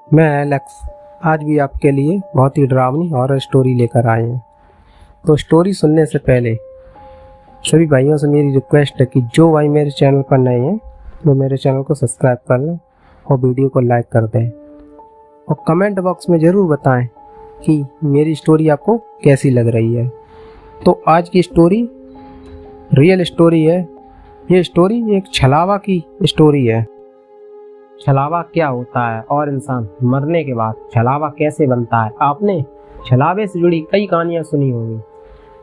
मैं एलेक्स आज भी आपके लिए बहुत ही डरावनी हॉरर स्टोरी लेकर आए हैं। तो स्टोरी सुनने से पहले सभी भाइयों से मेरी रिक्वेस्ट है कि जो भाई मेरे चैनल पर नए हैं वो मेरे चैनल को सब्सक्राइब कर लें और वीडियो को लाइक कर दें और कमेंट बॉक्स में ज़रूर बताएं कि मेरी स्टोरी आपको कैसी लग रही है। तो आज की स्टोरी रियल स्टोरी है। ये स्टोरी एक छलावा की स्टोरी है। छलावा क्या होता है और इंसान मरने के बाद छलावा कैसे बनता है। आपने छलावे से जुड़ी कई कहानियां सुनी होंगी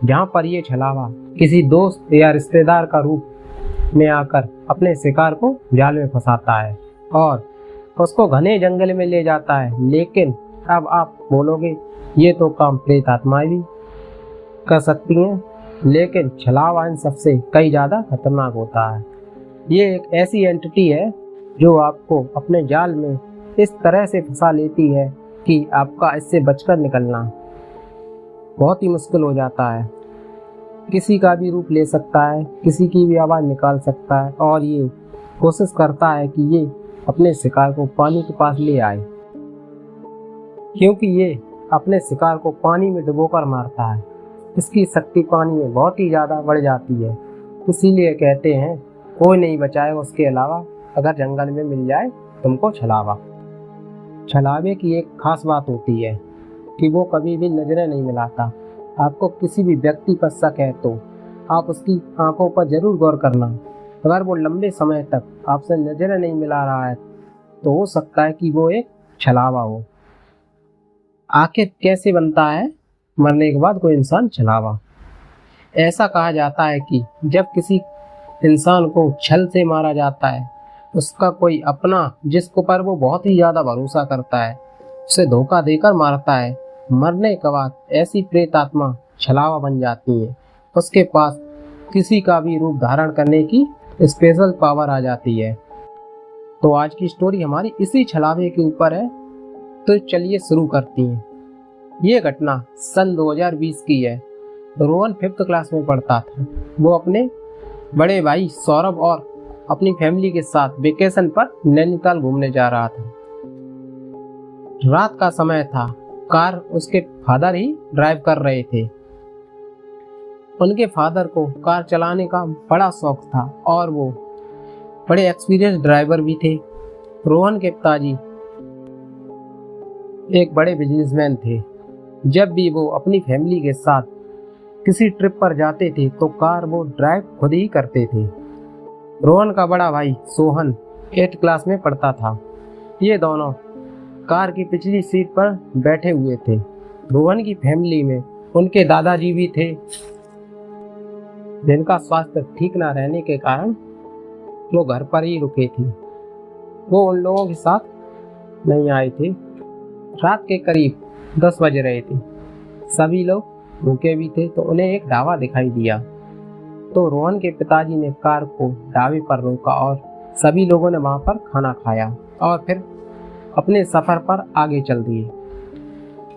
जहां पर ये छलावा किसी दोस्त या रिश्तेदार का रूप में आकर अपने शिकार को जाल में फंसाता है और उसको घने जंगल में ले जाता है। लेकिन अब आप बोलोगे ये तो काम प्रेत आत्माएं भी कर सकती हैं, लेकिन छलावा इन सबसे कई ज़्यादा खतरनाक होता है। ये एक ऐसी एंटिटी है जो आपको अपने जाल में इस तरह से फंसा लेती है कि आपका इससे बचकर निकलना बहुत ही मुश्किल हो जाता है। किसी का भी रूप ले सकता है, किसी की भी आवाज़ निकाल सकता है और ये कोशिश करता है कि ये अपने शिकार को पानी के पास ले आए, क्योंकि ये अपने शिकार को पानी में डुबोकर मारता है। इसकी शक्ति पानी में बहुत ही ज़्यादा बढ़ जाती है। इसीलिए कहते हैं कोई नहीं बचाएगा उसके अलावा अगर जंगल में मिल जाए तुमको छलावा। छलावे की एक खास बात होती है कि वो कभी भी नजरें नहीं मिलाता। आपको किसी भी व्यक्ति पर शक है तो आप उसकी आंखों पर जरूर गौर करना। अगर वो लंबे समय तक आपसे नजरें नहीं मिला रहा है तो हो सकता है कि वो एक छलावा हो। आखिर कैसे बनता है मरने के बाद कोई इंसान छलावा? ऐसा कहा जाता है कि जब किसी इंसान को छल से मारा जाता है, उसका कोई अपना जिसको पर वो बहुत ही ज़्यादा भरोसा करता है उसे धोखा देकर मारता है। मरने के बाद ऐसी प्रेत आत्मा छलावा बन जाती है। उसके पास किसी का भी रूप धारण करने की स्पेशल पावर आ जाती है। तो आज की स्टोरी हमारी इसी छलावे के ऊपर है। तो चलिए शुरू करती हैं। ये घटना सन 2020 की है। रोहन 5th क्लास में पढ़ता था। वो अपने बड़े भाई सौरभ और अपनी फैमिली के साथ वेकेशन पर नैनीताल घूमने जा रहा था। रात का समय था। कार उसके फादर ही ड्राइव कर रहे थे। उनके फादर को कार चलाने का बड़ा शौक था और वो बड़े एक्सपीरियंस ड्राइवर भी थे। रोहन के पिताजी एक बड़े बिजनेसमैन थे। जब भी वो अपनी फैमिली के साथ किसी ट्रिप पर जाते थे तो कार वो ड्राइव खुद ही करते थे। रोहन का बड़ा भाई सोहन 8th क्लास में पढ़ता था। ये दोनों कार की पिछली सीट पर बैठे हुए थे। रोहन की फैमिली में उनके दादाजी भी थे, जिनका स्वास्थ्य ठीक न रहने के कारण वो घर पर ही रुके थे। वो उन लोगों के साथ नहीं आए थे। रात के करीब 10 बज रहे थे। सभी लोग भूखे भी थे तो उन्हें एक ढाबा दिखाई दिया। तो रोहन के पिताजी ने कार को ढाबे पर रोका और सभी लोगों ने वहां पर खाना खाया और फिर अपने सफर पर आगे चल दिए।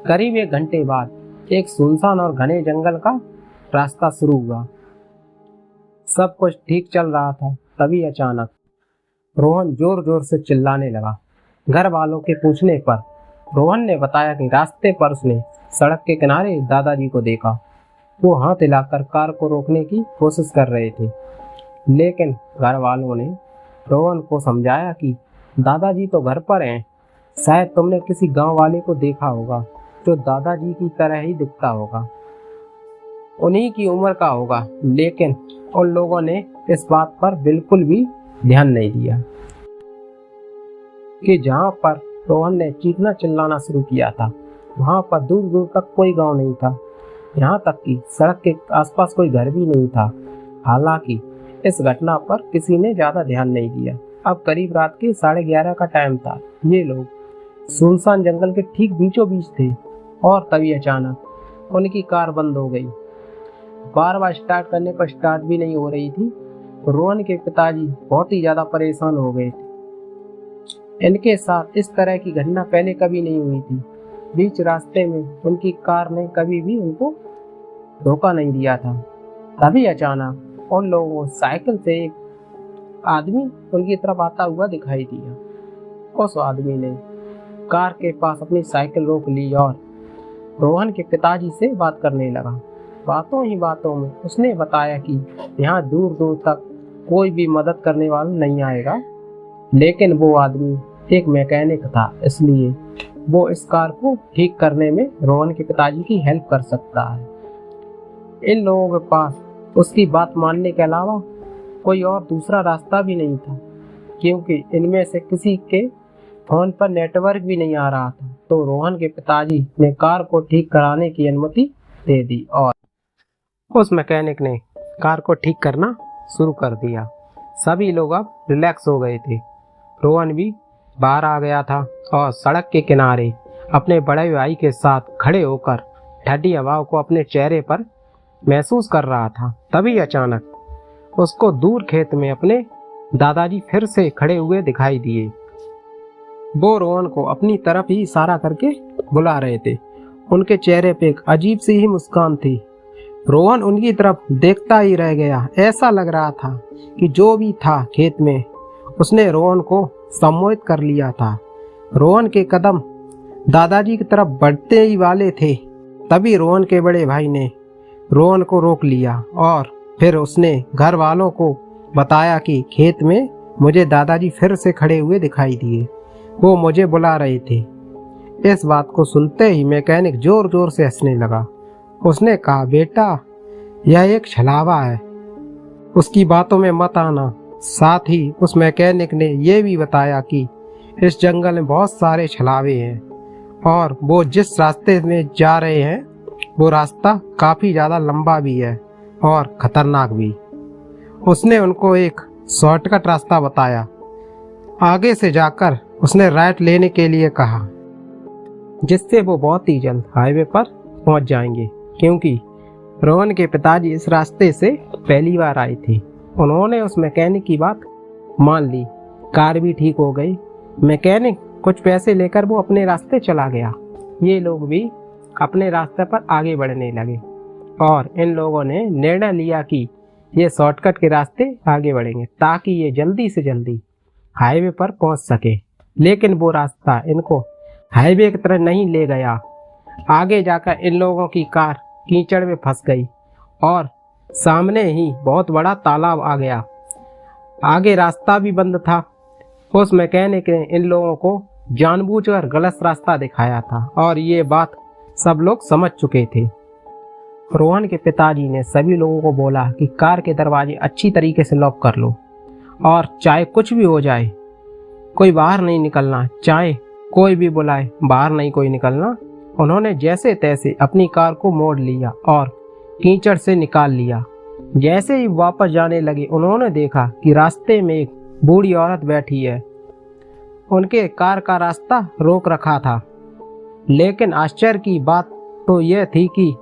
करीब 1 घंटे बाद एक सुनसान और घने जंगल का रास्ता शुरू हुआ। सब कुछ ठीक चल रहा था। तभी अचानक रोहन जोर जोर से चिल्लाने लगा। घर वालों के पूछने पर रोहन ने बताया कि रास्ते पर उसने सड़क के किनारे दादाजी को देखा। वो हाथ हिलाकर कार को रोकने की कोशिश कर रहे थे, लेकिन घर वालों ने रोहन को समझाया कि दादाजी तो घर पर हैं। शायद तुमने किसी गांव वाले को देखा होगा जो दादाजी की तरह ही दिखता होगा, उन्हीं की उम्र का होगा। लेकिन उन लोगों ने इस बात पर बिल्कुल भी ध्यान नहीं दिया कि जहां पर रोहन ने चीखना चिल्लाना शुरू किया था वहां पर दूर दूर तक कोई गांव नहीं था। यहाँ तक कि सड़क के आसपास कोई घर भी नहीं था। हालांकि इस घटना पर किसी ने ज्यादा ध्यान नहीं दिया। अब करीब रात के 11:30 का टाइम था। ये लोग सुनसान जंगल के ठीक बीचों बीच थे और तभी अचानक उनकी कार बंद हो गई। बार बार स्टार्ट करने पर स्टार्ट भी नहीं हो रही थी। रोहन के पिताजी बहुत ही ज्यादा परेशान हो गए थे। इनके साथ इस तरह की घटना पहले कभी नहीं हुई थी। बीच रास्ते में उनकी कार ने कभी भी उनको धोखा नहीं दिया था। तभी अचानक उन लोगों को साइकिल से एक आदमी उनकी तरफ आता हुआ दिखाई दिया। उस आदमी ने कार के पास अपनी साइकिल रोक ली और रोहन के पिताजी से बात करने लगा। बातों ही बातों में उसने बताया कि यहाँ दूर दूर तक कोई भी मदद करने वाला नहीं आएगा, लेकिन वो आदमी एक मैकेनिक था, इसलिए वो इस कार को ठीक करने में रोहन के पिताजी की हेल्प कर सकता है। इन लोगों के पास उसकी बात मानने के अलावा कोई और दूसरा रास्ता भी नहीं था, क्योंकि इनमें से किसी के फोन पर नेटवर्क भी नहीं आ रहा था। तो रोहन के पिताजी ने कार को ठीक कराने की अनुमति दे दी और उस मैकेनिक ने कार को ठीक करना शुरू कर दिया। सभी लोग अब रिलैक्स हो गए थे। रोहन भी बाहर आ गया था और सड़क के किनारे अपने बड़े भाई के साथ खड़े होकर ठंडी हवा को अपने चेहरे पर महसूस कर रहा था। तभी अचानक उसको दूर खेत में अपने दादाजी फिर से खड़े हुए दिखाई दिए। वो रोहन को अपनी तरफ ही इशारा करके बुला रहे थे। उनके चेहरे पे एक अजीब सी ही मुस्कान थी। रोहन उनकी तरफ देखता ही रह गया। ऐसा लग रहा था कि जो भी था खेत में उसने रोहन को सम्मोहित कर लिया था। रोहन के कदम दादाजी की तरफ बढ़ते ही वाले थे, तभी रोहन के बड़े भाई ने रोहन को रोक लिया और फिर उसने घर वालों को बताया कि खेत में मुझे दादाजी फिर से खड़े हुए दिखाई दिए, वो मुझे बुला रहे थे। इस बात को सुनते ही मैकेनिक जोर जोर से हंसने लगा। उसने कहा, बेटा यह एक छलावा है, उसकी बातों में मत आना। साथ ही उस मैकेनिक ने यह भी बताया कि इस जंगल में बहुत सारे छलावे हैं और वो जिस रास्ते में जा रहे हैं वो रास्ता काफ़ी ज़्यादा लंबा भी है और ख़तरनाक भी। उसने उनको एक शॉर्टकट रास्ता बताया। आगे से जाकर उसने राइट लेने के लिए कहा, जिससे वो बहुत ही जल्द हाईवे पर पहुंच जाएंगे, क्योंकि रोहन के पिताजी इस रास्ते से पहली बार आए थे। उन्होंने उस मैकेनिक की बात मान ली। कार भी ठीक हो गई। मैकेनिक कुछ पैसे लेकर वो अपने रास्ते चला गया। ये लोग भी अपने रास्ते पर आगे बढ़ने लगे और इन लोगों ने निर्णय लिया कि ये शॉर्टकट के रास्ते आगे बढ़ेंगे ताकि ये जल्दी से जल्दी हाईवे पर पहुंच सके। लेकिन वो रास्ता इनको हाईवे की तरफ नहीं ले गया। आगे जाकर इन लोगों की कार कीचड़ में फंस गई और सामने ही बहुत बड़ा तालाब आ गया। आगे रास्ता भी बंद था। उस मैकेनिक ने इन लोगों को जानबूझकर गलत रास्ता दिखाया था और ये बात सब लोग समझ चुके थे। रोहन के पिताजी ने सभी लोगों को बोला कि कार के दरवाजे अच्छी तरीके से लॉक कर लो और चाहे कुछ भी हो जाए कोई बाहर नहीं निकलना, चाहे कोई भी बुलाए बाहर नहीं कोई निकलना। उन्होंने जैसे तैसे अपनी कार को मोड़ लिया और कीचड़ से निकाल लिया। जैसे ही वापस जाने लगे उन्होंने देखा कि रास्ते में एक बूढ़ी औरत बैठी है। उनके कार का रास्ता रोक रखा था, लेकिन आश्चर्य की बात तो यह थी कि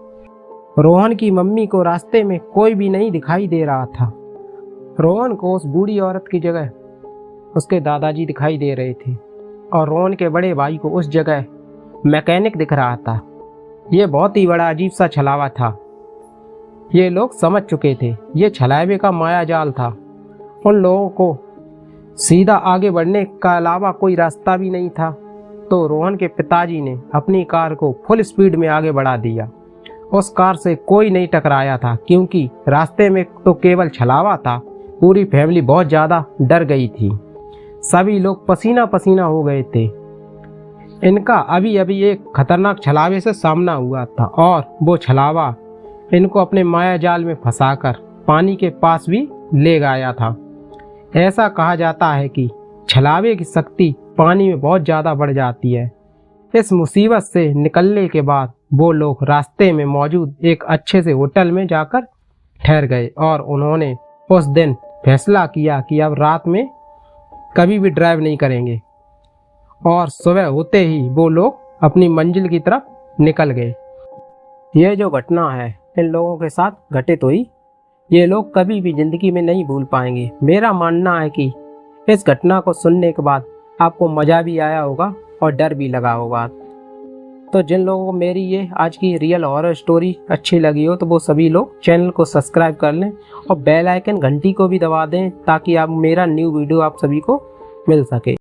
रोहन की मम्मी को रास्ते में कोई भी नहीं दिखाई दे रहा था। रोहन को उस बूढ़ी औरत की जगह उसके दादाजी दिखाई दे रहे थे और रोहन के बड़े भाई को उस जगह मैकेनिक दिख रहा था। ये बहुत ही बड़ा अजीब सा छलावा था। ये लोग समझ चुके थे ये छलावे का माया जाल था। उन लोगों को सीधा आगे बढ़ने का अलावा कोई रास्ता भी नहीं था। तो रोहन के पिताजी ने अपनी कार को फुल स्पीड में आगे बढ़ा दिया। उस कार से कोई नहीं टकराया था, क्योंकि रास्ते में तो केवल छलावा था। पूरी फैमिली बहुत ज़्यादा डर गई थी। सभी लोग पसीना पसीना हो गए थे। इनका अभी अभी एक खतरनाक छलावे से सामना हुआ था और वो छलावा इनको अपने माया जाल में फंसाकर पानी के पास भी ले गया था। ऐसा कहा जाता है कि छलावे की शक्ति पानी में बहुत ज़्यादा बढ़ जाती है। इस मुसीबत से निकलने के बाद वो लोग रास्ते में मौजूद एक अच्छे से होटल में जाकर ठहर गए और उन्होंने उस दिन फैसला किया कि अब रात में कभी भी ड्राइव नहीं करेंगे। और सुबह होते ही वो लोग अपनी मंजिल की तरफ निकल गए। ये जो घटना है इन लोगों के साथ घटित हुई, ये लोग कभी भी ज़िंदगी में नहीं भूल पाएंगे। मेरा मानना है कि इस घटना को सुनने के बाद आपको मज़ा भी आया होगा और डर भी लगा होगा। तो जिन लोगों को मेरी ये आज की रियल हॉरर स्टोरी अच्छी लगी हो तो वो सभी लोग चैनल को सब्सक्राइब कर लें और बेल आइकन घंटी को भी दबा दें, ताकि आप मेरा न्यू वीडियो आप सभी को मिल सके।